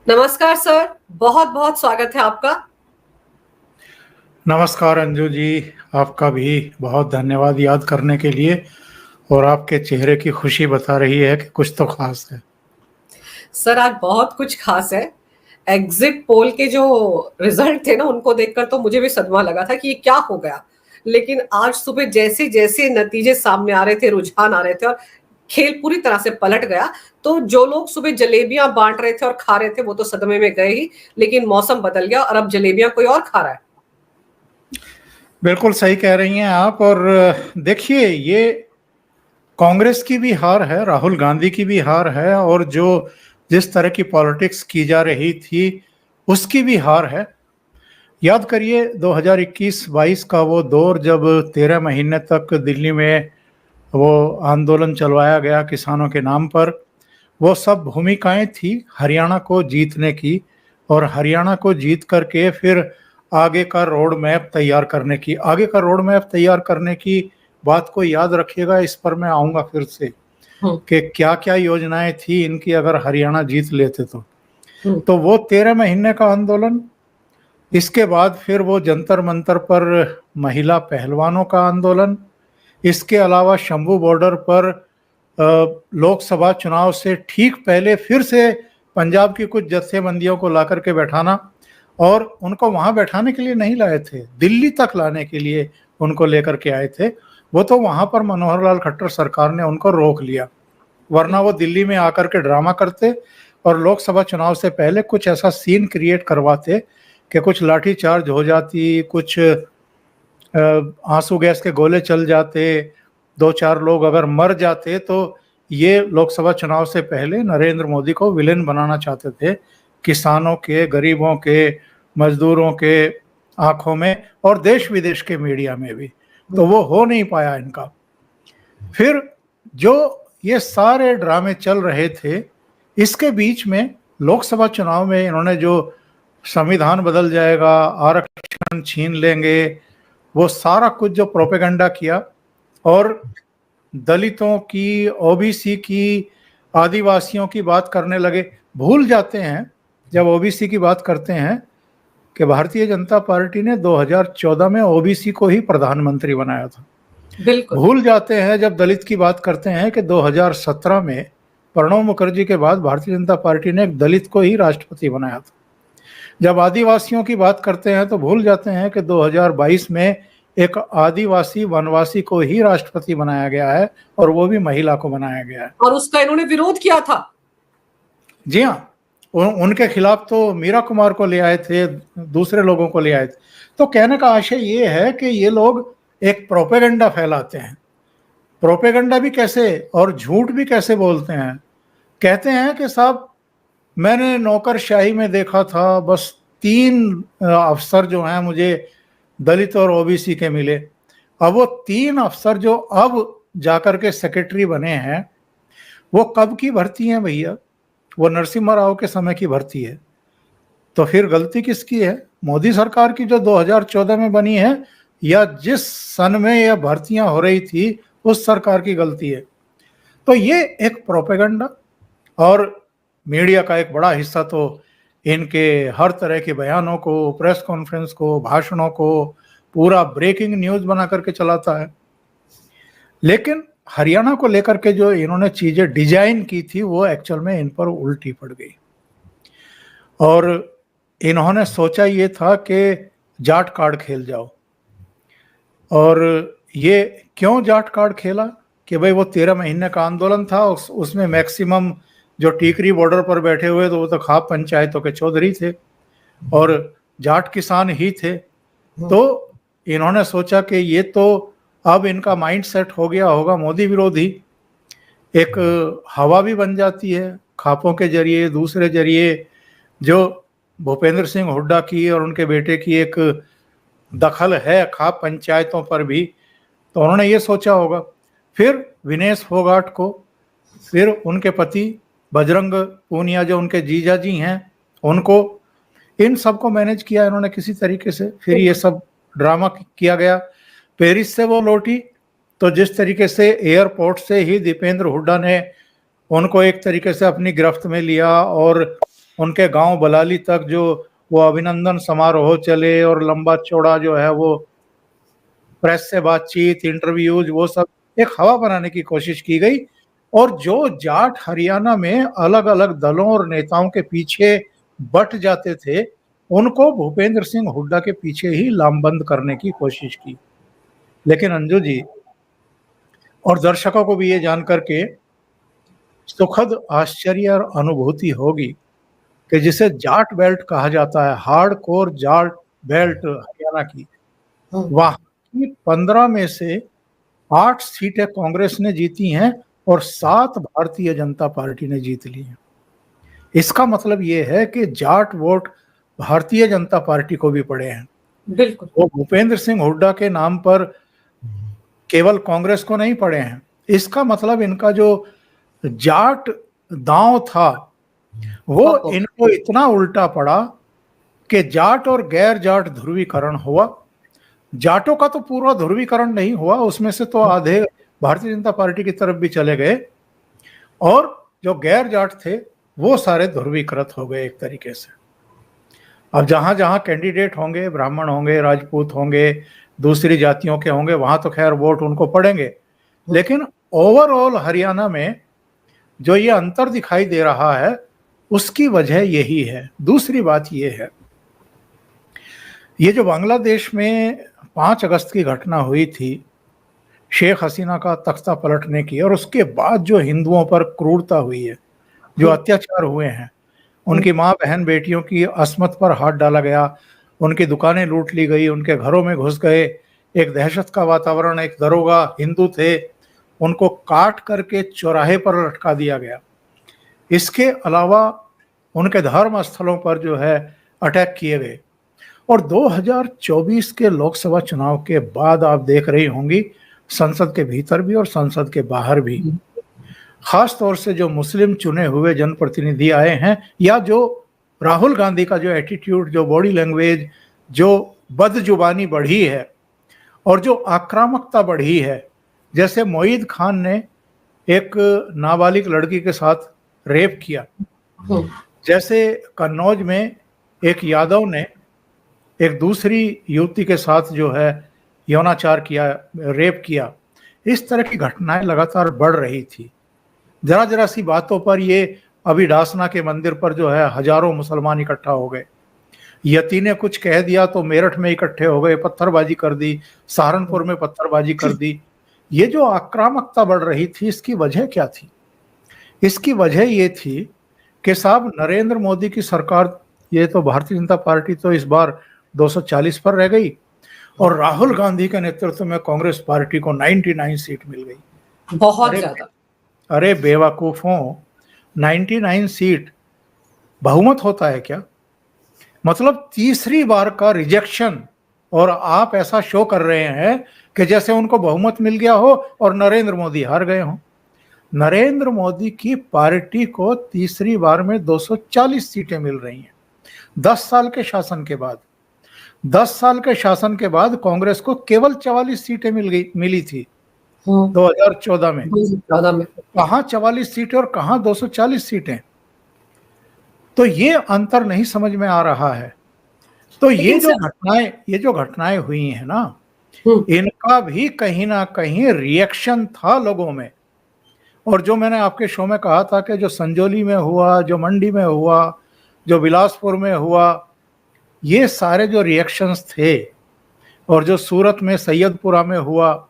नमस्कार सर, बहुत बहुत स्वागत है आपका। नमस्कार अंजू जी। आपका भी बहुत धन्यवाद याद करने के लिए। और आपके चेहरे की खुशी बता रही है कि कुछ तो खास है। सर आज बहुत कुछ खास है। एग्जिट पोल के जो रिजल्ट थे ना, उनको देखकर तो मुझे भी सदमा लगा था कि ये क्या हो गया। लेकिन आज सुबह जैसे जैसे नतीजे सामने आ रहे थे, रुझान आ रहे थे और खेल पूरी तरह से पलट गया। तो जो लोग सुबह जलेबियां बांट रहे थे और खा रहे थे वो तो सदमे में गए ही। लेकिन मौसम बदल गया और अब जलेबियां कोई और खा रहा है। बिल्कुल सही कह रही हैं आप। और देखिए, ये कांग्रेस की भी हार है, राहुल गांधी की भी हार है, और जो जिस तरह की पॉलिटिक्स की जा रही थी उसकी भी हार है। याद करिए 2021-22 का वो दौर, जब 13 महीने तक दिल्ली में वो आंदोलन चलवाया गया किसानों के नाम पर। वो सब भूमिकाएं थी हरियाणा को जीतने की, और हरियाणा को जीत करके फिर आगे का रोड मैप तैयार करने की। आगे का रोड मैप तैयार करने की बात को याद रखिएगा, इस पर मैं आऊंगा फिर से हम्म। कि क्या क्या योजनाएं थी इनकी अगर हरियाणा जीत लेते तो। हम्म। तो वो 13 महीने का आंदोलन, इसके बाद फिर वो जंतर मंतर पर महिला पहलवानों का आंदोलन, इसके अलावा शंभू बॉर्डर पर लोकसभा चुनाव से ठीक पहले फिर से पंजाब की कुछ जत्थेबंदियों को ला करके बैठाना। और उनको वहां बैठाने के लिए नहीं लाए थे, दिल्ली तक लाने के लिए उनको लेकर के आए थे। वो तो वहां पर मनोहर लाल खट्टर सरकार ने उनको रोक लिया, वरना वो दिल्ली में आकर के ड्रामा करते और लोकसभा चुनाव से पहले कुछ ऐसा सीन क्रिएट करवाते कि कुछ लाठी चार्ज हो जाती, कुछ आंसू गैस के गोले चल जाते, दो चार लोग अगर मर जाते। तो ये लोकसभा चुनाव से पहले नरेंद्र मोदी को विलेन बनाना चाहते थे, किसानों के, गरीबों के, मजदूरों के आंखों में, और देश विदेश के मीडिया में भी। तो वो हो नहीं पाया इनका। फिर जो ये सारे ड्रामे चल रहे थे, इसके बीच में लोकसभा चुनाव में इन्होंने जो संविधान बदल जाएगा, आरक्षण छीन लेंगे, वो सारा कुछ जो प्रोपेगेंडा किया, और दलितों की, ओबीसी की, आदिवासियों की बात करने लगे। भूल जाते हैं जब ओबीसी की बात करते हैं कि भारतीय जनता पार्टी ने 2014 में ओबीसी को ही प्रधानमंत्री बनाया था। बिल्कुल। भूल जाते हैं जब दलित की बात करते हैं कि 2017 में प्रणब मुखर्जी के बाद भारतीय जनता पार्टी ने एक दलित को ही राष्ट्रपति बनाया था। जब आदिवासियों की बात करते हैं तो भूल जाते हैं कि 2022 में एक आदिवासी वनवासी को ही राष्ट्रपति बनाया गया है, और वो भी महिला को बनाया गया है। और उसका इन्होंने विरोध किया था। जी हाँ, उनके खिलाफ तो मीरा कुमार को ले आए थे, दूसरे लोगों को ले आए थे। तो कहने का आशय ये है कि ये लोग एक प्रोपेगेंडा फैलाते हैं। प्रोपेगेंडा भी कैसे, और झूठ भी कैसे बोलते हैं। कहते हैं कि साहब, मैंने नौकरशाही में देखा था, बस 3 अफसर जो हैं मुझे दलित और ओबीसी के मिले। अब वो 3 अफसर जो अब जाकर के सेक्रेटरी बने हैं, वो कब की भर्ती है भैया? वो नरसिम्हा राव के समय की भर्ती है। तो फिर गलती किसकी है? मोदी सरकार की जो 2014 में बनी है, या जिस सन में यह भर्तियां हो रही थी उस सरकार की गलती है? तो ये एक प्रोपेगेंडा, और मीडिया का एक बड़ा हिस्सा तो इनके हर तरह के बयानों को, प्रेस कॉन्फ्रेंस को, भाषणों को पूरा ब्रेकिंग न्यूज बना करके चलाता है। लेकिन हरियाणा को लेकर के जो इन्होंने चीजें डिजाइन की थी वो एक्चुअल में इन पर उल्टी पड़ गई। और इन्होंने सोचा ये था कि जाट कार्ड खेल जाओ। और ये क्यों जाट कार्ड खेला कि भाई वो 13 महीने का आंदोलन था, उसमें मैक्सिमम जो टीकरी बॉर्डर पर बैठे हुए तो वो तो खाप पंचायतों के चौधरी थे और जाट किसान ही थे। तो इन्होंने सोचा कि ये तो अब इनका माइंड सेट हो गया होगा मोदी विरोधी। एक हवा भी बन जाती है खापों के जरिए, दूसरे जरिए जो भूपेंद्र सिंह हुड्डा की और उनके बेटे की एक दखल है खाप पंचायतों पर भी, तो उन्होंने ये सोचा होगा। फिर विनेश फोगाट को, फिर उनके पति बजरंग पूनिया जो उनके जीजा जी हैं, उनको, इन सबको मैनेज किया इन्होंने किसी तरीके से। फिर ये सब ड्रामा किया गया। पेरिस से वो लौटी तो जिस तरीके से एयरपोर्ट से ही दीपेंद्र हुड्डा ने उनको एक तरीके से अपनी गिरफ्त में लिया और उनके गांव बलाली तक जो वो अभिनंदन समारोह चले और लंबा चौड़ा जो है वो प्रेस से बातचीत, इंटरव्यूज, वो सब एक हवा बनाने की कोशिश की गई। और जो जाट हरियाणा में अलग अलग दलों और नेताओं के पीछे बट जाते थे, उनको भूपेंद्र सिंह हुड्डा के पीछे ही लामबंद करने की कोशिश की। लेकिन अंजू जी और दर्शकों को भी ये जानकर के सुखद आश्चर्य और अनुभूति होगी कि जिसे जाट बेल्ट कहा जाता है, hard core Jat belt Haryana की, वहां की 15 में से 8 सीटें कांग्रेस ने जीती हैं और 7 भारतीय जनता पार्टी ने जीत ली हैं। इसका मतलब ये है कि जाट वोट भारतीय जनता पार्टी को भी पड़े हैं। बिल्कुल। वो भूपेंद्र सिंह हुड्डा के नाम पर केवल कांग्रेस को नहीं पड़े हैं। इसका मतलब इनका जो जाट दांव था वो इनको इतना उल्टा पड़ा कि जाट और गैर जाट ध्रुवीकरण हुआ। जाटों का तो पूरा ध्रुवीकरण नहीं हुआ, उसमें से तो आधे भारतीय जनता पार्टी की तरफ भी चले गए, और जो गैर जाट थे वो सारे ध्रुवीकृत हो गए एक तरीके से। अब जहां जहां कैंडिडेट होंगे, ब्राह्मण होंगे, राजपूत होंगे, दूसरी जातियों के होंगे, वहां तो खैर वोट उनको पड़ेंगे, लेकिन ओवरऑल हरियाणा में जो ये अंतर दिखाई दे रहा है उसकी वजह यही है। दूसरी बात ये है, ये जो बांग्लादेश में 5 अगस्त की घटना हुई थी, शेख हसीना का तख्ता पलटने की, और उसके बाद जो हिंदुओं पर क्रूरता हुई है, जो अत्याचार हुए हैं, उनकी माँ बहन बेटियों की अस्मत पर हाथ डाला गया, उनकी दुकानें लूट ली गई, उनके घरों में घुस गए, एक दहशत का वातावरण, एक दरोगा हिंदू थे, उनको काट करके चौराहे पर लटका दिया गया। इसके अलावा उनके धर्म स्थलों पर जो है अटैक किए गए। और 2024 के लोकसभा चुनाव के बाद आप देख रही होंगी, संसद के भीतर भी और संसद के बाहर भी, खास तौर से जो मुस्लिम चुने हुए जनप्रतिनिधि आए हैं, या जो राहुल गांधी का जो एटीट्यूड, जो बॉडी लैंग्वेज, जो बदजुबानी बढ़ी है और जो आक्रामकता बढ़ी है, जैसे मोईद खान ने एक नाबालिग लड़की के साथ रेप किया, जैसे कन्नौज में एक यादव ने एक दूसरी युवती के साथ जो है यौनाचार किया, रेप किया, इस तरह की घटनाएं लगातार बढ़ रही थी। जरा जरा सी बातों पर ये अभी डासना के मंदिर पर जो है हजारों मुसलमान इकट्ठा हो गए, यती ने कुछ कह दिया तो मेरठ में इकट्ठे हो गए, पत्थरबाजी कर दी, सहारनपुर में पत्थरबाजी कर दी। ये जो आक्रामकता बढ़ रही थी, इसकी वजह क्या थी? इसकी वजह ये थी कि साहब नरेंद्र मोदी की सरकार, ये तो भारतीय जनता पार्टी तो इस बार 240 पर रह गई, और राहुल गांधी के नेतृत्व में कांग्रेस पार्टी को 99 सीट मिल गई। बहुत ज्यादा। अरे बेवकूफों, 99 सीट बहुमत होता है क्या? मतलब तीसरी बार का रिजेक्शन, और आप ऐसा शो कर रहे हैं कि जैसे उनको बहुमत मिल गया हो और नरेंद्र मोदी हार गए हों। नरेंद्र मोदी की पार्टी को तीसरी बार में 240 सीटें मिल रही हैं 10 साल के शासन के बाद। 10 साल के शासन के बाद कांग्रेस को केवल 44 सीटें मिली थी 2014 में। कहां 44 सीटें और कहां 240 सीटें? तो ये अंतर नहीं समझ में आ रहा है। तो ये जो घटनाएं हुई हैं ना, इनका भी कहीं ना कहीं रिएक्शन था लोगों में। और जो मैंने आपके शो में कहा था कि जो संजौली में हुआ, जो मंडी में हुआ, जो बिलासपुर में हुआ, ये सारे जो रिएक्शंस थे, और जो सूरत में सैयदपुरा में हुआ,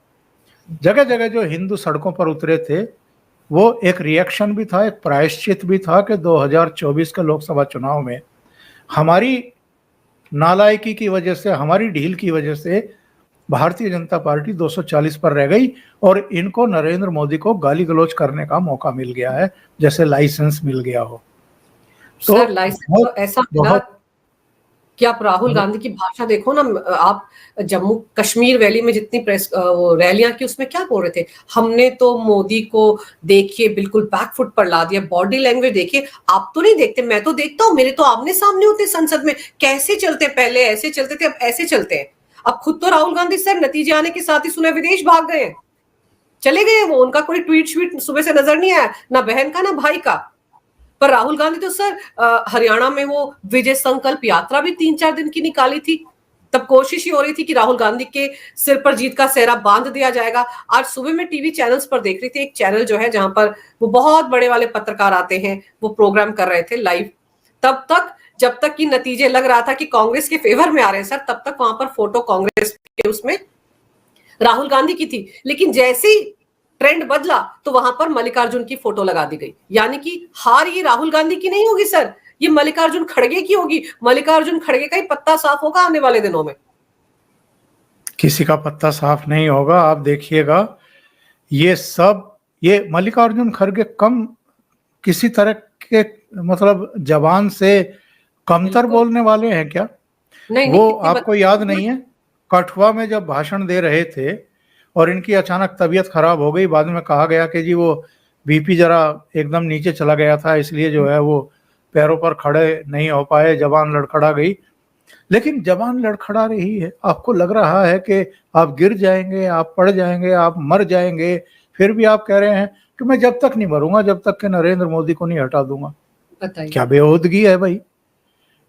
जगह जगह जो हिंदू सड़कों पर उतरे थे, वो एक रिएक्शन भी था, एक प्रायश्चित भी था कि 2024 के लोकसभा चुनाव में हमारी नालायकी की वजह से, हमारी ढील की वजह से भारतीय जनता पार्टी 240 पर रह गई, और इनको नरेंद्र मोदी को गाली गलौज करने का मौका मिल गया है, जैसे लाइसेंस मिल गया हो। तो सर लाइसेंस तो ऐसा मिला कि आप राहुल गांधी की भाषा देखो ना, आप जम्मू कश्मीर वैली में जितनी प्रेस रैलियां की, उसमें क्या बोल रहे थे, हमने तो मोदी को देखिए बिल्कुल बैकफुट पर ला दिया, बॉडी लैंग्वेज देखिए, आप तो नहीं देखते, मैं तो देखता हूँ, मेरे तो आमने सामने होते संसद में, कैसे चलते, पहले ऐसे चलते थे, अब ऐसे चलते हैं। अब खुद तो राहुल गांधी सर नतीजे आने के साथ ही सुना विदेश भाग गए, चले गए वो, उनका कोई ट्वीट श्वीट सुबह से नजर नहीं आया, ना बहन का ना भाई का। पर राहुल गांधी तो सर हरियाणा में वो विजय संकल्प यात्रा भी 3-4 दिन की निकाली थी। तब कोशिश ही हो रही थी कि राहुल गांधी के सिर पर जीत का सेहरा बांध दिया जाएगा। आज सुबह मैं टीवी चैनल्स पर देख रही थी, एक चैनल जो है जहां पर वो बहुत बड़े वाले पत्रकार आते हैं, वो प्रोग्राम कर रहे थे लाइव। तब तक जब तक कि नतीजे लग रहा था कि कांग्रेस के फेवर में आ रहे हैं सर, तब तक वहां पर फोटो कांग्रेस के उसमें राहुल गांधी की थी। लेकिन जैसे ही ट्रेंड बदला तो वहां पर मल्लिकार्जुन की फोटो लगा दी गई। यानी कि हार ये राहुल गांधी की नहीं होगी सर, ये मल्लिकार्जुन खड़गे की होगी। मल्लिकार्जुन खड़गे का ही पत्ता साफ होगा आने वाले दिनों में। किसी का पत्ता साफ नहीं होगा, आप देखिएगा। ये सब, ये मल्लिकार्जुन खड़गे कम किसी तरह के मतलब जबान से कमतर बोलने वाले हैं क्या? नहीं, वो आपको याद नहीं है कठुआ में जब भाषण दे रहे थे और इनकी अचानक तबीयत खराब हो गई, बाद में कहा गया कि जी वो बीपी जरा एकदम नीचे चला गया था, इसलिए जो है वो पैरों पर खड़े नहीं हो पाए, जबान लड़खड़ा गई। लेकिन जबान लड़खड़ा रही है, आपको लग रहा है कि आप गिर जाएंगे, आप पड़ जाएंगे, आप मर जाएंगे, फिर भी आप कह रहे हैं कि मैं जब तक नहीं मरूंगा जब तक कि नरेंद्र मोदी को नहीं हटा दूंगा। क्या बेहूदगी है भाई।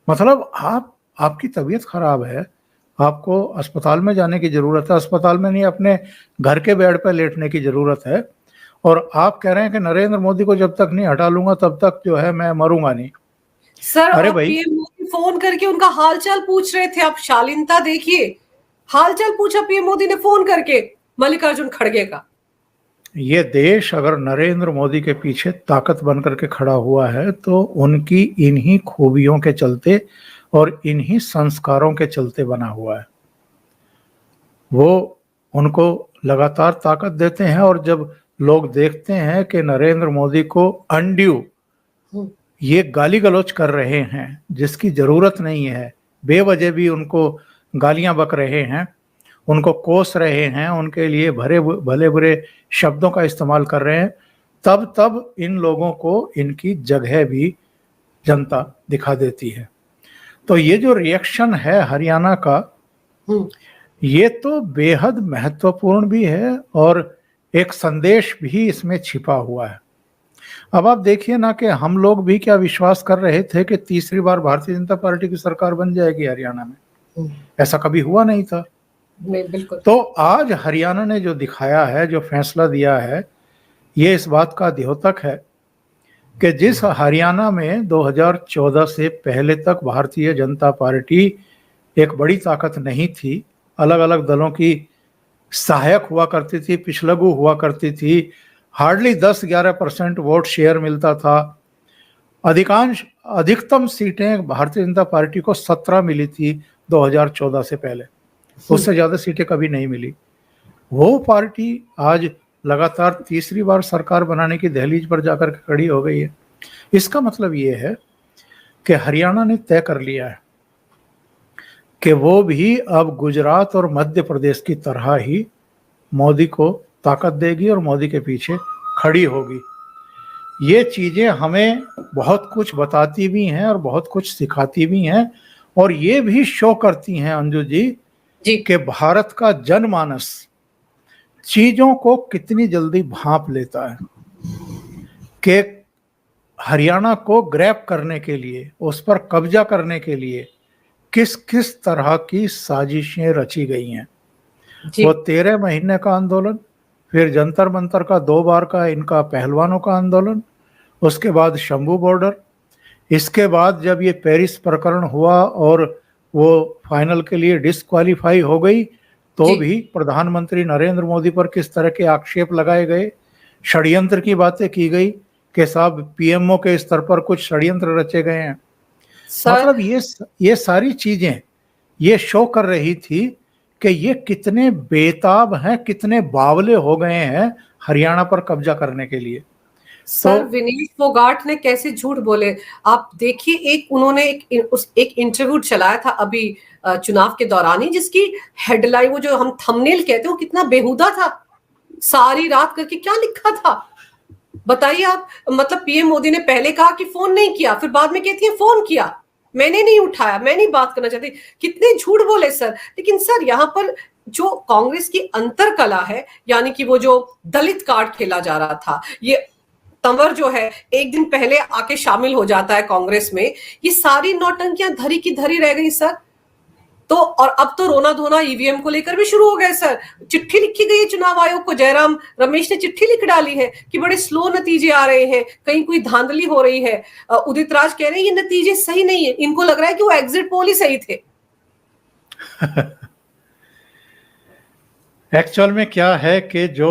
मतलब आपकी तबीयत खराब है, आपको अस्पताल में जाने की जरूरत है, अस्पताल में नहीं अपने घर के बेड पर लेटने की जरूरत है, और आप कह रहे हैं कि नरेंद्र मोदी को जब तक नहीं हटा लूंगा तब तक जो है मैं मरूंगा नहीं। सर अरे आप भाई, पीएम मोदी फोन करके उनका हालचाल पूछ रहे थे, आप शालीनता देखिए। हालचाल पूछा पीएम मोदी ने फोन करके मल्लिकार्जुन खड़गे का। ये देश अगर नरेंद्र मोदी के पीछे ताकत बनकर के खड़ा हुआ है तो उनकी इन्हीं खूबियों के चलते और इन्हीं संस्कारों के चलते बना हुआ है। वो उनको लगातार ताकत देते हैं, और जब लोग देखते हैं कि नरेंद्र मोदी को अनड्यू ये गाली गलौज कर रहे हैं जिसकी जरूरत नहीं है, बेवजह भी उनको गालियां बक रहे हैं, उनको कोस रहे हैं, उनके लिए भले बुरे शब्दों का इस्तेमाल कर रहे हैं, तब इन लोगों को इनकी जगह भी जनता दिखा देती है। तो ये जो रिएक्शन है हरियाणा का, ये तो बेहद महत्वपूर्ण भी है और एक संदेश भी इसमें छिपा हुआ है। अब आप देखिए ना कि हम लोग भी क्या विश्वास कर रहे थे कि तीसरी बार भारतीय जनता पार्टी की सरकार बन जाएगी हरियाणा में। ऐसा कभी हुआ नहीं था। बिल्कुल। तो आज हरियाणा ने जो दिखाया है, जो फैसला दिया है, ये इस बात का द्योतक है कि जिस हरियाणा में 2014 से पहले तक भारतीय जनता पार्टी एक बड़ी ताकत नहीं थी, अलग अलग दलों की सहायक हुआ करती थी, पिछलगू हुआ करती थी, हार्डली 10-11% वोट शेयर मिलता था, अधिकतम सीटें भारतीय जनता पार्टी को 17 मिली थी 2014 से पहले, उससे ज्यादा सीटें कभी नहीं मिली। वो पार्टी आज लगातार तीसरी बार सरकार बनाने की दहलीज पर जाकर के खड़ी हो गई है। इसका मतलब ये है कि हरियाणा ने तय कर लिया है कि वो भी अब गुजरात और मध्य प्रदेश की तरह ही मोदी को ताकत देगी और मोदी के पीछे खड़ी होगी। ये चीजें हमें बहुत कुछ बताती भी हैं और बहुत कुछ सिखाती भी हैं, और ये भी शो करती हैं अंजू जी कि भारत का जनमानस चीजों को कितनी जल्दी भांप लेता है, कि हरियाणा को ग्रैब करने के लिए, उस पर कब्जा करने के लिए किस किस तरह की साजिशें रची गई हैं। वो 13 महीने का आंदोलन, फिर जंतर मंतर का 2 बार का इनका पहलवानों का आंदोलन, उसके बाद शंभू बॉर्डर, इसके बाद जब ये पेरिस प्रकरण हुआ और वो फाइनल के लिए डिस्क्वालीफाई हो गई, तो भी प्रधानमंत्री नरेंद्र मोदी पर किस तरह के आक्षेप लगाए गए, षड्यंत्र की बातें की गई कि साहब पीएमओ के स्तर पर कुछ षड्यंत्र रचे गए हैं। मतलब ये सारी चीजें ये शो कर रही थी कि ये कितने बेताब हैं, कितने बावले हो गए हैं हरियाणा पर कब्जा करने के लिए। सर विनेश फोगाट ने कैसे झूठ बोले आप देखिए। उन्होंने एक इंटरव्यू चलाया था अभी चुनाव के दौरान ही, जिसकी हेडलाइन, वो जो हम थंबनेल कहते हैं, वो कितना बेहुदा था। सारी रात करके क्या लिखा था बताइए आप। मतलब पीएम मोदी ने पहले कहा कि फोन नहीं किया, फिर बाद में कहती है फोन किया, मैंने नहीं उठाया, मैं नहीं बात करना चाहती। कितने झूठ बोले सर। लेकिन सर यहाँ पर जो कांग्रेस की अंतर कला है, यानी कि वो जो दलित कार्ड खेला जा रहा था, ये तंवर जो है एक दिन पहले आके शामिल हो जाता है कांग्रेस में। ये सारी नौटंकियां धरी की धरी रह गई सर। तो और अब तो रोना धोना ईवीएम को लेकर भी शुरू हो गए सर। चिट्ठी लिखी गई है चुनाव आयोग को, जयराम रमेश ने चिट्ठी लिख डाली है कि बड़े स्लो नतीजे आ रहे हैं, कहीं कोई धांधली हो रही है। उदित राज कह रहे हैं ये नतीजे सही नहीं है, इनको लग रहा है कि वो एग्जिट पोल ही सही थे। एक्चुअल में क्या है कि जो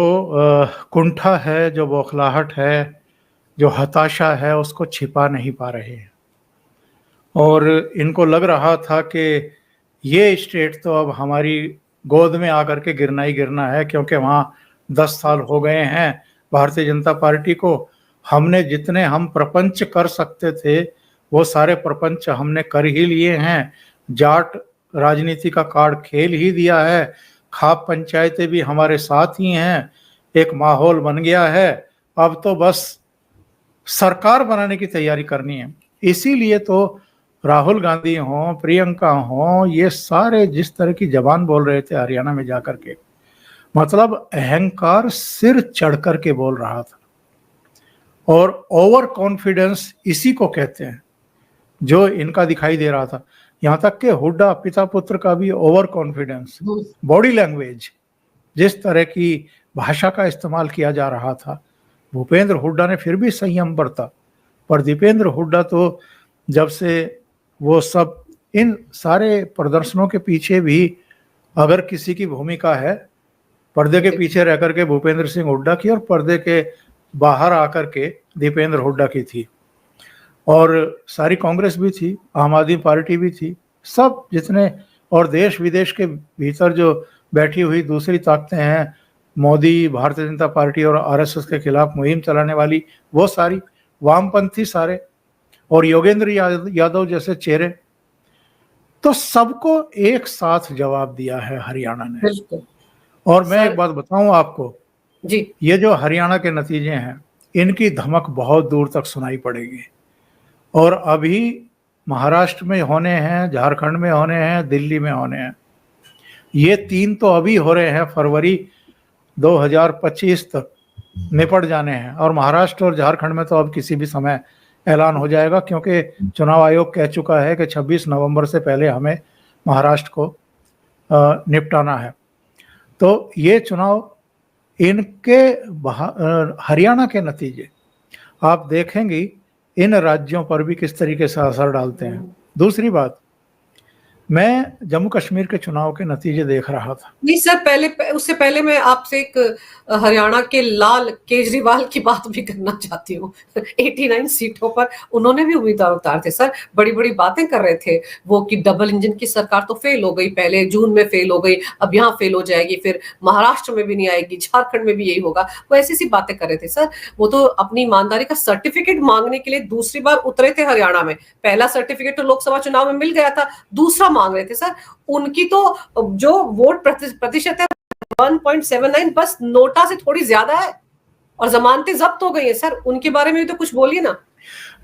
कुंठा है, जो बौखलाहट है, जो हताशा है, उसको छिपा नहीं पा रहे हैं। और इनको लग रहा था कि ये स्टेट तो अब हमारी गोद में आकर के गिरना ही गिरना है, क्योंकि वहाँ 10 साल हो गए हैं भारतीय जनता पार्टी को। हमने जितने हम प्रपंच कर सकते थे वो सारे प्रपंच हमने कर ही लिए हैं। जाट राजनीति का कार्ड खेल ही दिया है, खाप पंचायतें भी हमारे साथ ही हैं, एक माहौल बन गया है। अब तो बस सरकार बनाने की तैयारी करनी है। इसीलिए तो राहुल गांधी हों, प्रियंका हों, ये सारे जिस तरह की जबान बोल रहे थे हरियाणा में जाकर के, मतलब अहंकार सिर चढ़ कर के बोल रहा था। और ओवर कॉन्फिडेंस इसी को कहते हैं जो इनका दिखाई दे रहा था। यहाँ तक कि हुड्डा पिता पुत्र का भी ओवर कॉन्फिडेंस, बॉडी लैंग्वेज, जिस तरह की भाषा का इस्तेमाल किया जा रहा था। भूपेंद्र हुड्डा ने फिर भी संयम बरता, पर दीपेंद्र हुड्डा तो जब से वो सब इन सारे प्रदर्शनों के पीछे भी अगर किसी की भूमिका है, पर्दे के पीछे रह करके भूपेंद्र सिंह हुड्डा की और पर्दे के बाहर आकर के दीपेंद्र हुड्डा की थी। और सारी कांग्रेस भी थी, आम आदमी पार्टी भी थी, सब जितने, और देश विदेश के भीतर जो बैठी हुई दूसरी ताकतें हैं, मोदी, भारतीय जनता पार्टी और आरएसएस के खिलाफ मुहिम चलाने वाली, वो सारी वामपंथी सारे, और योगेंद्र यादव जैसे चेहरे, तो सबको एक साथ जवाब दिया है हरियाणा ने। और मैं एक बात बताऊं आपको जी, ये जो हरियाणा के नतीजे हैं, इनकी धमक बहुत दूर तक सुनाई पड़ेगी। और अभी महाराष्ट्र में होने हैं, झारखंड में होने हैं, दिल्ली में होने हैं। ये 3 तो अभी हो रहे हैं, फरवरी 2025 तक निपट जाने हैं। और महाराष्ट्र और झारखंड में तो अब किसी भी समय ऐलान हो जाएगा, क्योंकि चुनाव आयोग कह चुका है कि 26 नवंबर से पहले हमें महाराष्ट्र को निपटाना है। तो ये चुनाव, इनके हरियाणा के नतीजे आप देखेंगे इन राज्यों पर भी किस तरीके से असर डालते हैं। दूसरी बात, मैं जम्मू कश्मीर के चुनाव के नतीजे देख रहा था। नहीं सर, उससे पहले मैं आपसे एक हरियाणा के लाल केजरीवाल की बात भी करना चाहती हूँ। 89 सीटों पर उन्होंने भी उम्मीदवार उतारे थे सर, बड़ी बड़ी बातें कर रहे थे वो कि डबल इंजन की सरकार तो फेल हो गई, पहले जून में फेल हो गई, अब यहाँ फेल हो जाएगी, फिर महाराष्ट्र में भी नहीं आएगी, झारखंड में भी यही होगा। वो ऐसी सी बातें कर रहे थे सर। वो तो अपनी ईमानदारी का सर्टिफिकेट मांगने के लिए दूसरी बार उतरे थे हरियाणा में। पहला सर्टिफिकेट तो लोकसभा चुनाव में मिल गया था, दूसरा मांग रहे थे सर। उनकी तो जो वोट प्रतिशत है 1.79, बस नोटा से थोड़ी ज्यादा है, और जमानतें जब्त हो गई है सर। उनके बारे में भी तो कुछ बोलिए ना।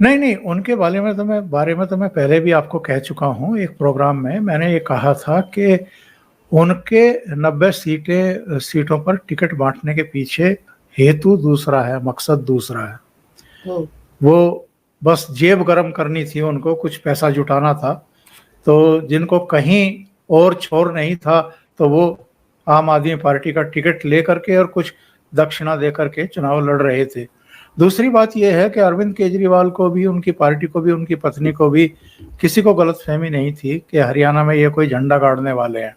नहीं, उनके बारे में तो मैं पहले भी आपको कह चुका हूं। एक प्रोग्राम में मैंने ये कहा था कि उनके 90 सीटों पर टिकट बांटने के पीछे हेतु दूसरा है, मकसद दूसरा है। वो बस जेब गरम करनी थी, उनको कुछ पैसा जुटाना था। तो जिनको कहीं और छोर नहीं था, तो वो आम आदमी पार्टी का टिकट ले करके और कुछ दक्षिणा दे करके चुनाव लड़ रहे थे। दूसरी बात यह है कि अरविंद केजरीवाल को भी, उनकी पार्टी को भी, उनकी पत्नी को भी किसी को गलतफहमी नहीं थी कि हरियाणा में ये कोई झंडा गाड़ने वाले हैं,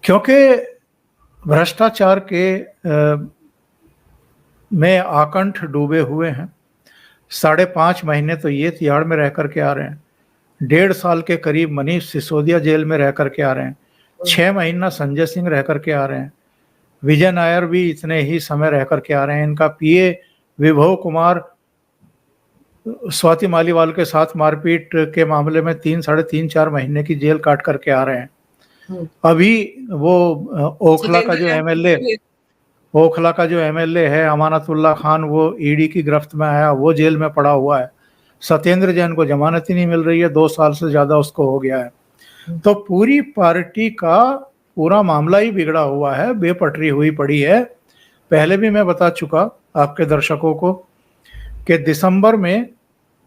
क्योंकि भ्रष्टाचार के में आकंठ डूबे हुए हैं। 5.5 महीने तो ये तिहाड़ में रह करके आ रहे हैं, 1.5 साल के करीब मनीष सिसोदिया जेल में रह करके आ रहे हैं, 6 महीना संजय सिंह रह करके आ रहे हैं, विजय नायर भी इतने ही समय रह करके आ रहे हैं। इनका पीए विभव कुमार स्वाति मालीवाल के साथ मारपीट के मामले में 3-4 महीने की जेल काट करके आ रहे हैं। अभी वो ओखला का जो एमएलए है अमानतुल्लाह खान, वो ईडी की गिरफ्त में आया, वो जेल में पड़ा हुआ है। सत्येंद्र जैन को जमानत ही नहीं मिल रही है, 2 साल से ज्यादा उसको हो गया है। तो पूरी पार्टी का पूरा मामला ही बिगड़ा हुआ है, बेपटरी हुई पड़ी है। पहले भी मैं बता चुका आपके दर्शकों को कि दिसंबर में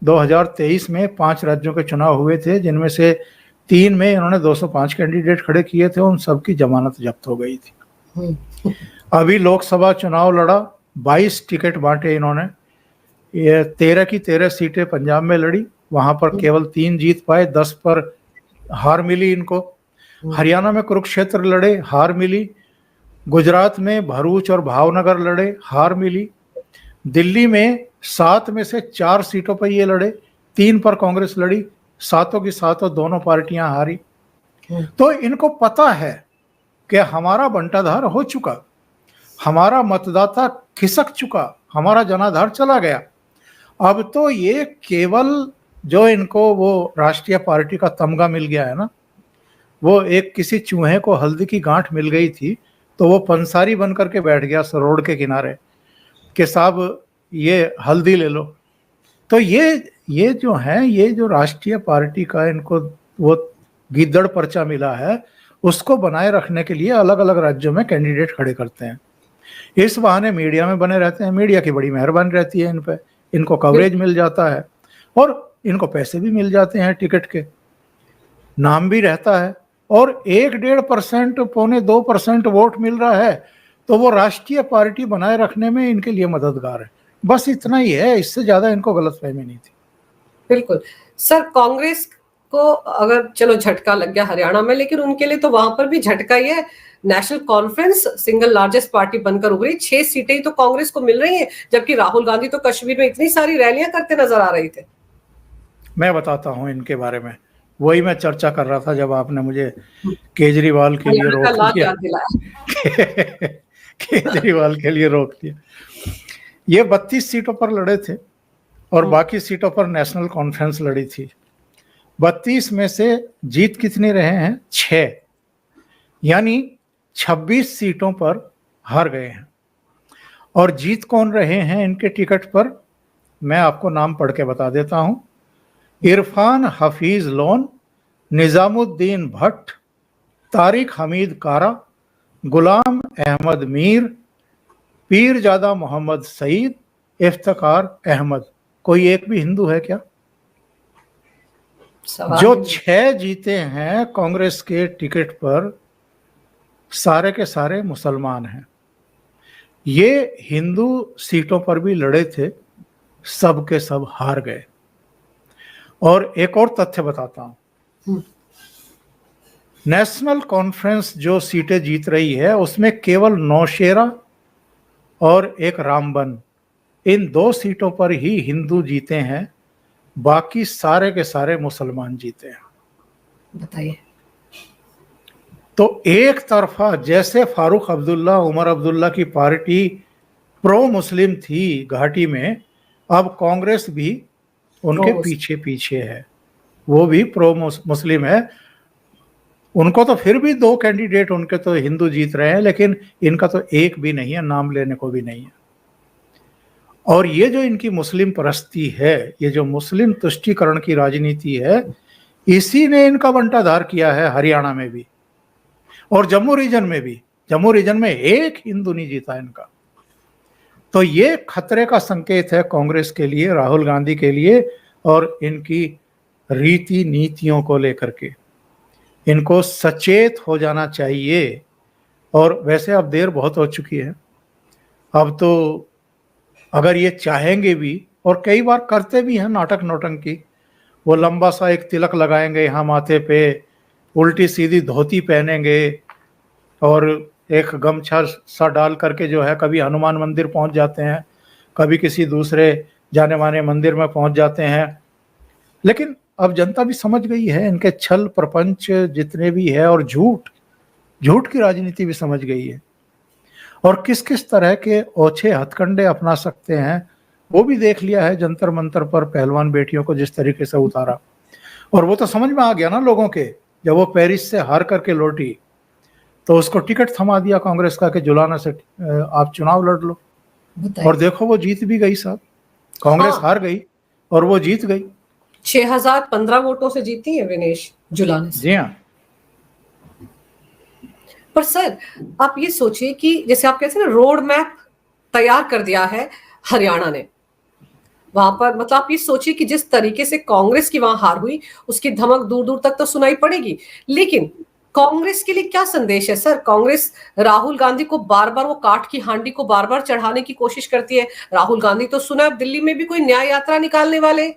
2023 में 5 राज्यों के चुनाव हुए थे, जिनमें से 3 में इन्होंने 205 कैंडिडेट खड़े किए थे, उन सबकी जमानत जब्त हो गई थी। अभी लोकसभा चुनाव लड़ा, 22 टिकट बांटे इन्होंने, ये 13 की 13 सीटें पंजाब में लड़ी, वहां पर केवल 3 जीत पाए, 10 पर हार मिली इनको। हरियाणा में कुरुक्षेत्र लड़े, हार मिली। गुजरात में भरूच और भावनगर लड़े, हार मिली। दिल्ली में 7 में से 4 सीटों पर ये लड़े, 3 पर कांग्रेस लड़ी, 7 की 7 दोनों पार्टियां हारी। तो इनको पता है कि हमारा बंटाधार हो चुका, हमारा मतदाता खिसक चुका, हमारा जनाधार चला गया। अब तो ये केवल जो इनको वो राष्ट्रीय पार्टी का तमगा मिल गया है ना, वो एक किसी चूहे को हल्दी की गांठ मिल गई थी, तो वो पंसारी बन करके बैठ गया रोड के किनारे कि साहब ये हल्दी ले लो। तो ये जो है, ये जो राष्ट्रीय पार्टी का इनको वो गिद्दड़ पर्चा मिला है, उसको बनाए रखने के लिए अलग अलग राज्यों में कैंडिडेट खड़े करते हैं। इस बहाने मीडिया में बने रहते हैं, मीडिया की बड़ी मेहरबानी रहती है इन पे, इनको कवरेज मिल जाता है और इनको पैसे भी मिल जाते हैं, टिकट के नाम भी रहता है, और 1-1.5%, 1.25% वोट मिल रहा है, तो वो राष्ट्रीय पार्टी बनाए रखने में इनके लिए मददगार है। बस इतना ही है, इससे ज्यादा इनको गलतफहमी नहीं थी। बिल्कुल सर, कांग्रेस को अगर चलो झटका लग गया हरियाणा में, लेकिन उनके लिए तो वहां पर भी झटका ही है। National conference single largest party बनकर उभरी, 6 सीटें ही तो कांग्रेस को मिल रही हैं, जबकि राहुल गांधी तो कश्मीर में इतनी सारी रैलियां करते नजर आ रहे थे। मैं बताता हूं इनके बारे में, वही मैं चर्चा कर रहा था जब आपने मुझे केजरीवाल के लिए रोक दिया। केजरीवाल के लिए रोक दिया। ये 32 सीटों पर लड़े थे और बाकी सीटों पर नेशनल कॉन्फ्रेंस लड़ी थी। 32 में से जीत कितनी रहे हैं? 6, यानी 26 सीटों पर हार गए हैं। और जीत कौन रहे हैं इनके टिकट पर? मैं आपको नाम पढ़ के बता देता हूं। इरफान हफीज लोन, निजामुद्दीन भट्ट, तारिक हमीद कारा, गुलाम अहमद मीर, पीरजादा मोहम्मद सईद, इफ्तिकार अहमद। कोई एक भी हिंदू है क्या? जो 6 जीते हैं कांग्रेस के टिकट पर, सारे के सारे मुसलमान हैं। ये हिंदू सीटों पर भी लड़े थे, सब के सब हार गए। और एक और तथ्य बताता हूं, नेशनल कॉन्फ्रेंस जो सीटें जीत रही है उसमें केवल नौशेरा और एक रामबन, इन 2 सीटों पर ही हिंदू जीते हैं, बाकी सारे के सारे मुसलमान जीते हैं। बताइए। तो एक तरफा जैसे फारूक अब्दुल्ला, उमर अब्दुल्ला की पार्टी प्रो मुस्लिम थी घाटी में, अब कांग्रेस भी उनके पीछे पीछे है, वो भी प्रो मुस्लिम है। उनको तो फिर भी 2 कैंडिडेट उनके तो हिंदू जीत रहे हैं, लेकिन इनका तो एक भी नहीं है, नाम लेने को भी नहीं है। और ये जो इनकी मुस्लिम परस्ती है, ये जो मुस्लिम तुष्टीकरण की राजनीति है, इसी ने इनका बंटाधार किया है हरियाणा में भी और जम्मू रीजन में भी। जम्मू रीजन में एक हिंदू नहीं जीता इनका। तो ये खतरे का संकेत है कांग्रेस के लिए, राहुल गांधी के लिए, और इनकी रीति नीतियों को लेकर के इनको सचेत हो जाना चाहिए। और वैसे अब देर बहुत हो चुकी है, अब तो अगर ये चाहेंगे भी, और कई बार करते भी हैं नाटक नौटंकी, वो लंबा सा एक तिलक लगाएंगे यहाँ माथे पे, उल्टी सीधी धोती पहनेंगे और एक गमछा सा डाल करके जो है कभी हनुमान मंदिर पहुंच जाते हैं, कभी किसी दूसरे जाने माने मंदिर में पहुंच जाते हैं। लेकिन अब जनता भी समझ गई है इनके छल प्रपंच जितने भी है, और झूठ की राजनीति भी समझ गई है, और किस किस तरह के ओछे हथकंडे अपना सकते हैं वो भी देख लिया है। जंतर मंतर पर पहलवान बेटियों को जिस तरीके से उतारा, और वो तो समझ में आ गया ना लोगों के, जब वो पेरिस से हार करके लौटी तो उसको टिकट थमा दिया कांग्रेस का कि जुलाना से आप चुनाव लड़ लो। और देखो वो जीत भी गई साहब, कांग्रेस हार गई और वो जीत गई। 6015 वोटों से जीती है विनेश जुलाने से। जी हाँ। पर सर आप ये सोचिए कि जैसे आप कहते हैं ना, रोड मैप तैयार कर दिया है हरियाणा ने, वहां पर मतलब आप ये सोचिए कि जिस तरीके से कांग्रेस की वहां हार हुई, उसकी धमक दूर दूर तक तो सुनाई पड़ेगी। लेकिन कांग्रेस के लिए क्या संदेश है सर? कांग्रेस राहुल गांधी को बार बार, वो काठ की हांडी को बार बार चढ़ाने की कोशिश करती है। राहुल गांधी तो सुना अब दिल्ली में भी कोई न्याय यात्रा निकालने वाले,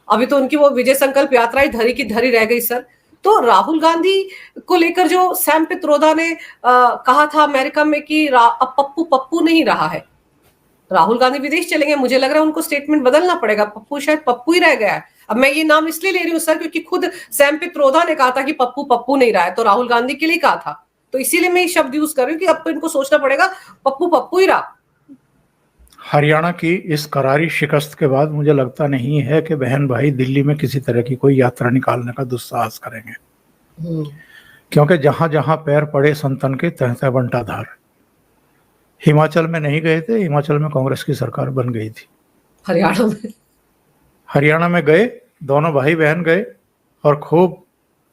अभी तो उनकी वो विजय संकल्प यात्रा ही धरी की धरी रह गई सर। तो राहुल गांधी को लेकर जो सैम पित्रोदा ने कहा था अमेरिका में कि अब पप्पू पप्पू नहीं रहा है, राहुल गांधी विदेश चलेंगे, मुझे लग रहा है उनको स्टेटमेंट बदलना पड़ेगा, पप्पू शायद पप्पू ही रह गया है। अब मैं ये नाम इसलिए ले रही हूँ सर क्योंकि खुद सैम पित्रोदा ने कहा था कि पप्पू पप्पू नहीं रहा है, तो राहुल गांधी के लिए कहा था, तो इसीलिए मैं ये शब्द यूज कर रही हूँ कि अब तो इनको सोचना पड़ेगा पप्पू पप्पू ही रहा। हरियाणा की इस करारी शिकस्त के बाद मुझे लगता नहीं है कि बहन भाई दिल्ली में किसी तरह की कोई यात्रा निकालने का दुस्साहस करेंगे, क्योंकि जहां जहां पैर पड़े संतन के तह तह बंटाधार। हिमाचल में नहीं गए थे, हिमाचल में कांग्रेस की सरकार बन गई थी। हरियाणा में गए, दोनों भाई बहन गए और खूब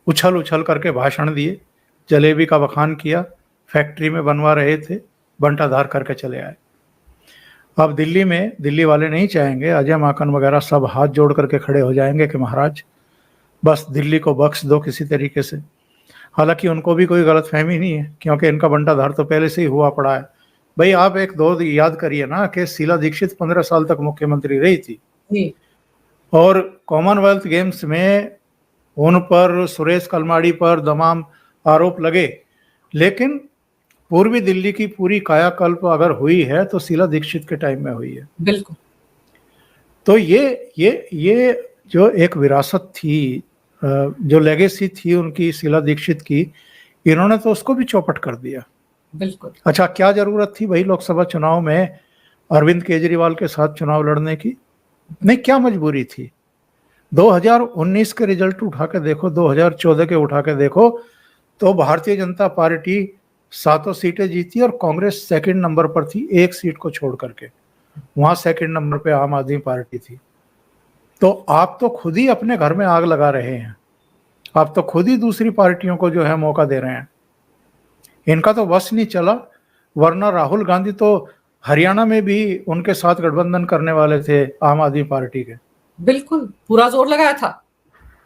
उछल उछल करके भाषण दिए, जलेबी का बखान किया, फैक्ट्री में बनवा रहे थे, बंटाधार करके चले आए। अब दिल्ली में दिल्ली वाले नहीं चाहेंगे, अजय माकन वगैरह सब हाथ जोड़ करके खड़े हो जाएंगे कि महाराज बस दिल्ली को बख्श दो किसी तरीके से। हालांकि उनको भी कोई गलतफहमी नहीं है, क्योंकि इनका बंटाधार तो पहले से ही हुआ पड़ा है। भाई आप एक दो याद करिए ना कि शीला दीक्षित 15 साल तक मुख्यमंत्री रही थी और कॉमनवेल्थ गेम्स में उन पर, सुरेश कलमाड़ी पर तमाम आरोप लगे, लेकिन पूर्वी दिल्ली की पूरी कायाकल्प अगर हुई है तो शीला दीक्षित के टाइम में हुई है। बिल्कुल। तो ये जो एक विरासत थी, जो लेगेसी थी उनकी शीला दीक्षित की, इन्होंने तो उसको भी चौपट कर दिया। बिल्कुल। अच्छा, क्या जरूरत थी भाई लोकसभा चुनाव में अरविंद केजरीवाल के साथ चुनाव लड़ने की? नहीं, क्या मजबूरी थी? 2019 के रिजल्ट उठा के देखो, 2014 के उठा के देखो, तो भारतीय जनता पार्टी 7 सीटें जीती और कांग्रेस सेकंड नंबर पर थी, एक सीट को छोड़ करके। वहां सेकंड नंबर पे आम आदमी पार्टी थी। तो आप तो खुद ही अपने घर में आग लगा रहे हैं, आप तो खुद ही दूसरी पार्टियों को जो है मौका दे रहे हैं। इनका तो बस नहीं चला, वरना राहुल गांधी तो हरियाणा में भी उनके साथ गठबंधन करने वाले थे आम आदमी पार्टी के। बिल्कुल, पूरा जोर लगाया था।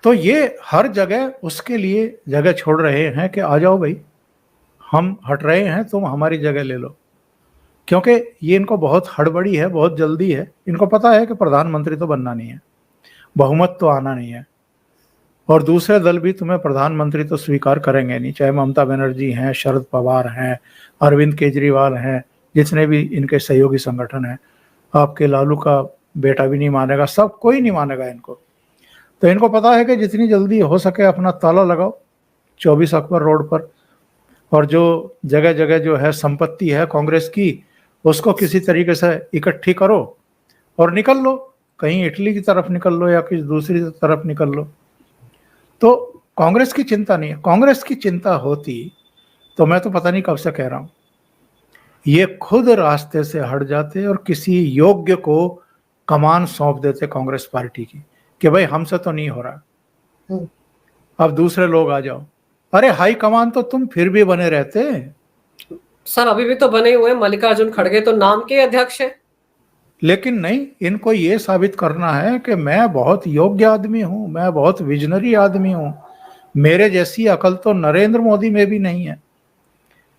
तो ये हर जगह उसके लिए जगह छोड़ रहे हैं कि आ जाओ भाई, हम हट रहे हैं, तुम हमारी जगह ले लो। क्योंकि ये इनको बहुत हड़बड़ी है, बहुत जल्दी है। इनको पता है कि प्रधानमंत्री तो बनना नहीं है, बहुमत तो आना नहीं है, और दूसरे दल भी तुम्हें प्रधानमंत्री तो स्वीकार करेंगे नहीं, चाहे ममता बनर्जी हैं, शरद पवार हैं, अरविंद केजरीवाल हैं, जितने भी इनके सहयोगी संगठन हैं। आपके लालू का बेटा भी नहीं मानेगा, सब कोई नहीं मानेगा इनको। तो इनको पता है कि जितनी जल्दी हो सके अपना ताला लगाओ 24 अकबर रोड पर, और जो जगह जगह जो है संपत्ति है कांग्रेस की, उसको किसी तरीके से इकट्ठी करो और निकल लो, कहीं इटली की तरफ निकल लो या किसी दूसरी तरफ निकल लो। तो कांग्रेस की चिंता नहीं है। कांग्रेस की चिंता होती तो मैं तो पता नहीं कब से कह रहा हूं, ये खुद रास्ते से हट जाते और किसी योग्य को कमान सौंप देते कांग्रेस पार्टी की, कि भाई हमसे तो नहीं हो रहा, अब दूसरे लोग आ जाओ। अरे हाई कमान तो तुम फिर भी बने रहते सर, अभी भी तो बने हुए। मल्लिकार्जुन खड़गे तो नाम के अध्यक्ष है। लेकिन नहीं, इनको ये साबित करना है कि मैं बहुत योग्य आदमी हूं, मैं बहुत विजनरी आदमी हूं, मेरे जैसी अकल तो नरेंद्र मोदी में भी नहीं है।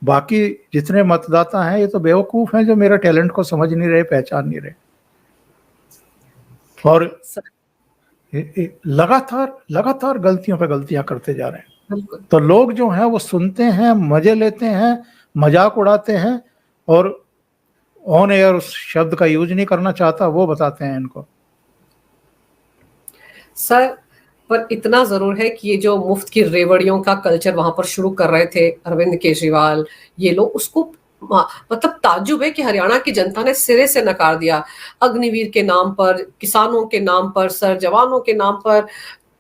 बाकी जितने मतदाता हैं ये तो बेवकूफ हैं, जो मेरे टैलेंट को समझ नहीं रहे, पहचान नहीं रहे, और लगातार गलतियों पे गलतियां करते जा रहे हैं। तो लोग जो हैं वो सुनते हैं, मजे लेते हैं, मजाक उड़ाते हैं, और ऑन एयर उस शब्द का यूज नहीं करना चाहता वो बताते हैं इनको। सर, पर इतना जरूर है कि ये जो मुफ्त की रेवड़ियों का कल्चर वहां पर शुरू कर रहे थे अरविंद केजरीवाल, ये लोग, उसको मतलब ताज्जुब है कि हरियाणा की जनता ने सिरे से नकार दिया। अग्निवीर के नाम पर, किसानों के नाम पर, सर जवानों के नाम पर,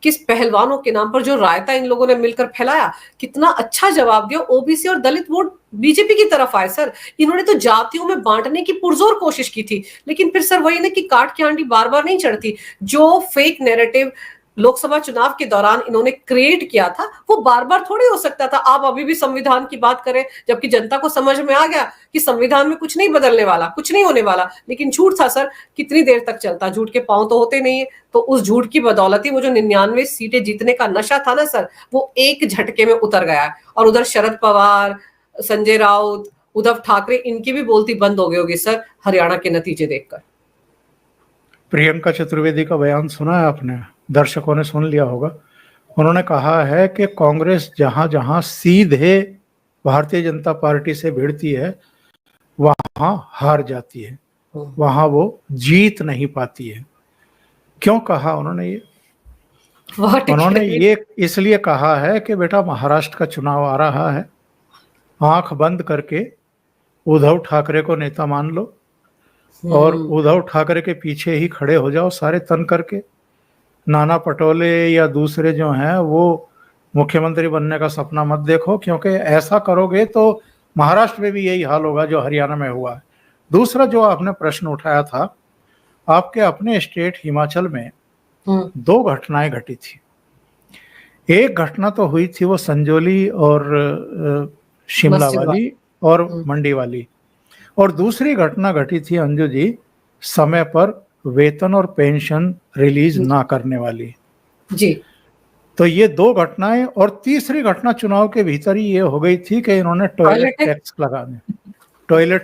किस पहलवानों के नाम पर जो रायता इन लोगों ने मिलकर फैलाया, कितना अच्छा जवाब दिया। ओबीसी और दलित वोट बीजेपी की तरफ आए सर। इन्होंने तो जातियों में बांटने की पुरजोर कोशिश की थी, लेकिन फिर सर वही ना कि काट की आंटी बार बार नहीं चढ़ती। जो फेक नैरेटिव लोकसभा चुनाव के दौरान इन्होंने क्रिएट किया था, वो बार बार थोड़ी हो सकता था। आप अभी भी संविधान की बात करें, जबकि जनता को समझ में आ गया कि संविधान में कुछ नहीं बदलने वाला, कुछ नहीं होने वाला, लेकिन झूठ था सर। कितनी देर तक चलता? झूठ के पांव तो होते नहीं है। तो उस झूठ की बदौलत ही वो जो 99 सीटें जीतने का नशा था ना सर, वो एक झटके में उतर गया है। और उधर शरद पवार, संजय राउत, उद्धव ठाकरे, इनकी भी बोलती बंद हो गई होगी सर हरियाणा के नतीजे देखकर। प्रियंका चतुर्वेदी का बयान सुना है आपने? दर्शकों ने सुन लिया होगा। उन्होंने कहा है कि कांग्रेस जहां जहां सीधे भारतीय जनता पार्टी से भिड़ती है वहां हार जाती है, वहां वो जीत नहीं पाती है। क्यों कहा उन्होंने ये? उन्होंने ये इसलिए कहा है कि बेटा महाराष्ट्र का चुनाव आ रहा है, आंख बंद करके उद्धव ठाकरे को नेता मान लो और उद्धव ठाकरे के पीछे ही खड़े हो जाओ सारे तन करके। नाना पटोले या दूसरे जो हैं वो मुख्यमंत्री बनने का सपना मत देखो, क्योंकि ऐसा करोगे तो महाराष्ट्र में भी यही हाल होगा जो हरियाणा में हुआ है। दूसरा जो आपने प्रश्न उठाया था, आपके अपने स्टेट हिमाचल में दो घटनाएं घटी थी। एक घटना तो हुई थी वो संजौली और शिमला वाली और मंडी वाली, और दूसरी घटना घटी थी अंजू जी समय पर वेतन और पेंशन रिलीज ना करने वाली जी। तो ये दो घटनाएं, और तीसरी घटना चुनाव के भीतर ही ये हो गई थी कि इन्होंने टॉयलेट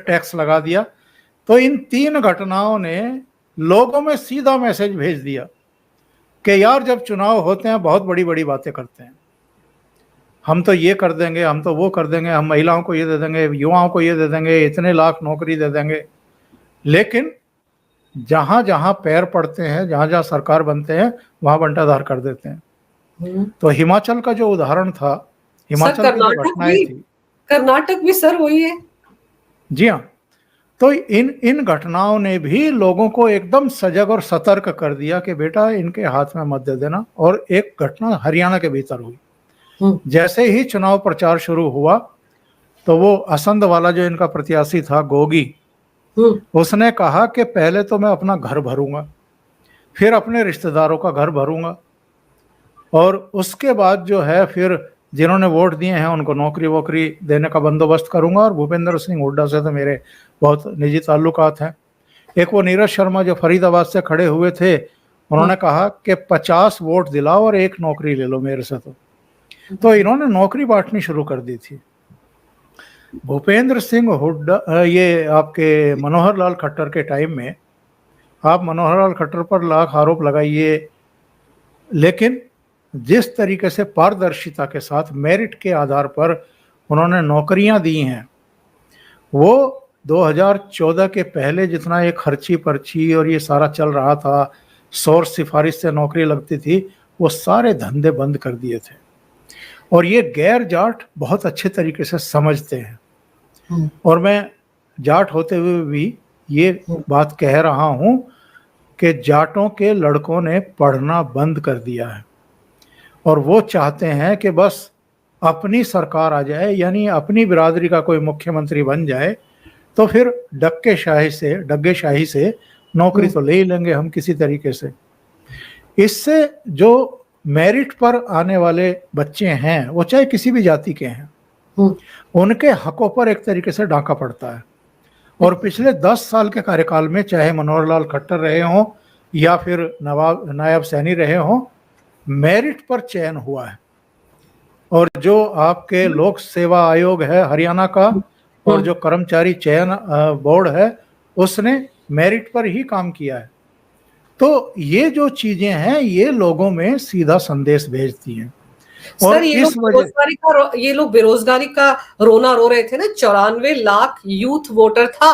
टैक्स लगा दिया। तो इन तीन घटनाओं ने लोगों में सीधा मैसेज भेज दिया कि यार जब चुनाव होते हैं बहुत बड़ी बड़ी बातें करते हैं, हम तो ये कर देंगे, हम तो वो कर देंगे, हम महिलाओं को ये दे देंगे, युवाओं को ये दे देंगे, इतने लाख नौकरी दे देंगे। लेकिन जहां जहां पैर पड़ते हैं, जहां जहां सरकार बनते हैं, वहां बंटाधार कर देते हैं। तो हिमाचल का जो उदाहरण था, हिमाचल की जो घटनाएं थी, कर्नाटक भी सर वही है। जी हाँ। तो इन घटनाओं ने भी लोगों को एकदम सजग और सतर्क कर दिया कि बेटा इनके हाथ में मत दे देना। और एक घटना हरियाणा के भीतर हुई, जैसे ही चुनाव प्रचार शुरू हुआ तो वो असंध वाला जो इनका प्रत्याशी था गोगी, उसने कहा कि पहले तो मैं अपना घर भरूंगा, फिर अपने रिश्तेदारों का घर भरूंगा, और उसके बाद जो है फिर जिन्होंने वोट दिए हैं उनको नौकरी वोकरी देने का बंदोबस्त करूंगा। और भूपेंद्र सिंह हुड्डा से तो मेरे बहुत निजी ताल्लुकात हैं। एक वो नीरज शर्मा जो फरीदाबाद से खड़े हुए थे, उन्होंने कहा कि 50 वोट दिलाओ और एक नौकरी ले लो मेरे से। तो इन्होंने नौकरी बांटनी शुरू कर दी थी। भूपेंद्र सिंह हुड्डा, ये आपके मनोहर लाल खट्टर के टाइम में, आप मनोहर लाल खट्टर पर लाख आरोप लगाइए, लेकिन जिस तरीके से पारदर्शिता के साथ मेरिट के आधार पर उन्होंने नौकरियां दी हैं, वो 2014 के पहले जितना एक खर्ची पर्ची और ये सारा चल रहा था, सोर्स सिफारिश से नौकरी लगती थी, वो सारे धंधे बंद कर दिए थे। और ये गैर जाट बहुत अच्छे तरीके से समझते हैं। और मैं जाट होते हुए भी ये बात कह रहा हूं कि जाटों के लड़कों ने पढ़ना बंद कर दिया है और वो चाहते हैं कि बस अपनी सरकार आ जाए, यानी अपनी बिरादरी का कोई मुख्यमंत्री बन जाए, तो फिर डग्गेशाही से नौकरी तो ले ही लेंगे हम किसी तरीके से। इससे जो मेरिट पर आने वाले बच्चे हैं, वो चाहे किसी भी जाति के हैं, उनके हकों पर एक तरीके से डाका पड़ता है। और पिछले 10 साल के कार्यकाल में चाहे मनोहर लाल खट्टर रहे हों या फिर नायब सैनी रहे हों, मेरिट पर चयन हुआ है। और जो आपके लोक सेवा आयोग है हरियाणा का और जो कर्मचारी चयन बोर्ड है, उसने मेरिट पर ही काम किया है। तो ये जो चीजें हैं ये लोगों में सीधा संदेश भेजती हैं। और सर ये लोग बेरोजगारी का रोना रो रहे थे ना। 94 लाख यूथ वोटर था,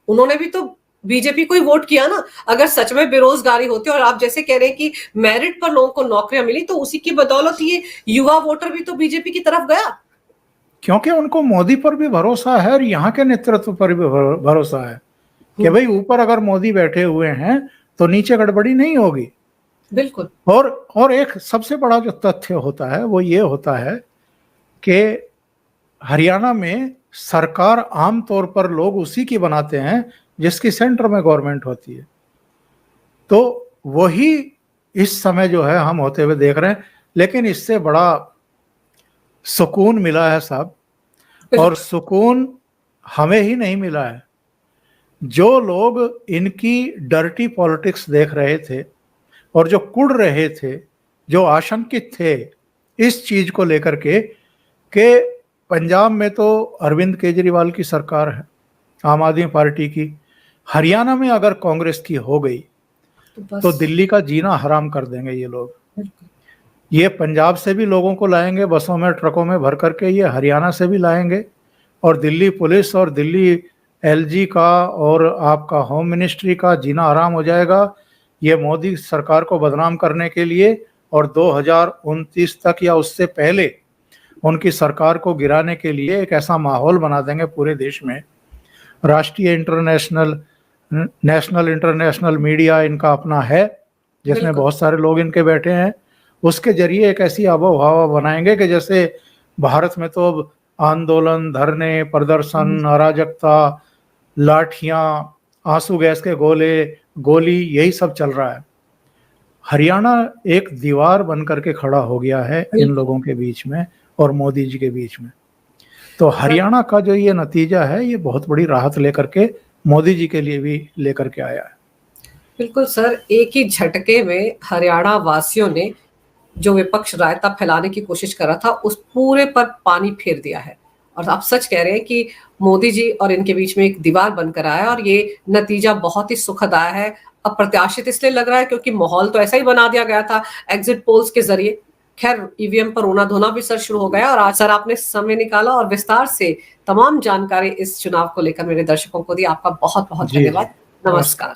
उन्होंने भी तो बीजेपी को ही वोट किया ना। अगर सच में बेरोजगारी होती और आप जैसे कह रहे हैं कि मेरिट पर लोगों को नौकरियां मिली, तो उसी की बदौलत ये युवा वोटर भी तो बीजेपी की तरफ गया, क्योंकि उनको मोदी पर भी भरोसा है और यहाँ के नेतृत्व पर भी भरोसा है कि भाई ऊपर अगर मोदी बैठे हुए हैं तो नीचे गड़बड़ी नहीं होगी। बिल्कुल। और एक सबसे बड़ा जो तथ्य होता है वो ये होता है कि हरियाणा में सरकार आमतौर पर लोग उसी की बनाते हैं जिसकी सेंटर में गवर्नमेंट होती है। तो वही इस समय जो है हम होते हुए देख रहे हैं। लेकिन इससे बड़ा सुकून मिला है साहब, और सुकून हमें ही नहीं मिला है, जो लोग इनकी डर्टी पॉलिटिक्स देख रहे थे और जो कुड़ रहे थे, जो आशंकित थे इस चीज को लेकर के कि पंजाब में तो अरविंद केजरीवाल की सरकार है, आम आदमी पार्टी की, हरियाणा में अगर कांग्रेस की हो गई तो दिल्ली का जीना हराम कर देंगे ये लोग। ये पंजाब से भी लोगों को लाएंगे बसों में ट्रकों में भर करके, ये हरियाणा से भी लाएंगे, और दिल्ली पुलिस और दिल्ली एलजी का और आपका होम मिनिस्ट्री का जीना हराम हो जाएगा। ये मोदी सरकार को बदनाम करने के लिए और 2029 तक या उससे पहले उनकी सरकार को गिराने के लिए एक ऐसा माहौल बना देंगे पूरे देश में। राष्ट्रीय इंटरनेशनल नेशनल इंटरनेशनल मीडिया इनका अपना है, जिसमें बहुत सारे लोग इनके बैठे हैं, उसके जरिए एक ऐसी आबो हवा बनाएंगे कि जैसे भारत में तो अब आंदोलन, धरने, प्रदर्शन, अराजकता, लाठियां, आंसू गैस के गोली यही सब चल रहा है। हरियाणा एक दीवार बन करके खड़ा हो गया है इन लोगों के बीच में और मोदी जी के बीच में। तो हरियाणा का जो ये नतीजा है, ये बहुत बड़ी राहत लेकर के मोदी जी के लिए भी लेकर के आया है। बिल्कुल सर, एक ही झटके में हरियाणा वासियों ने जो विपक्ष रायता फैलाने की कोशिश कर रहा था उस पूरे पर पानी फेर दिया है। और आप सच कह रहे हैं कि मोदी जी और इनके बीच में एक दीवार बनकर आया, और ये नतीजा बहुत ही सुखद आया है। अप्रत्याशित इसलिए लग रहा है क्योंकि माहौल तो ऐसा ही बना दिया गया था एग्जिट पोल्स के जरिए। खैर, ईवीएम पर रोना धोना भी सर शुरू हो गया, और आज सर आपने समय निकाला और विस्तार से तमाम जानकारी इस चुनाव को लेकर मेरे दर्शकों को दी। आपका बहुत बहुत धन्यवाद। नमस्कार।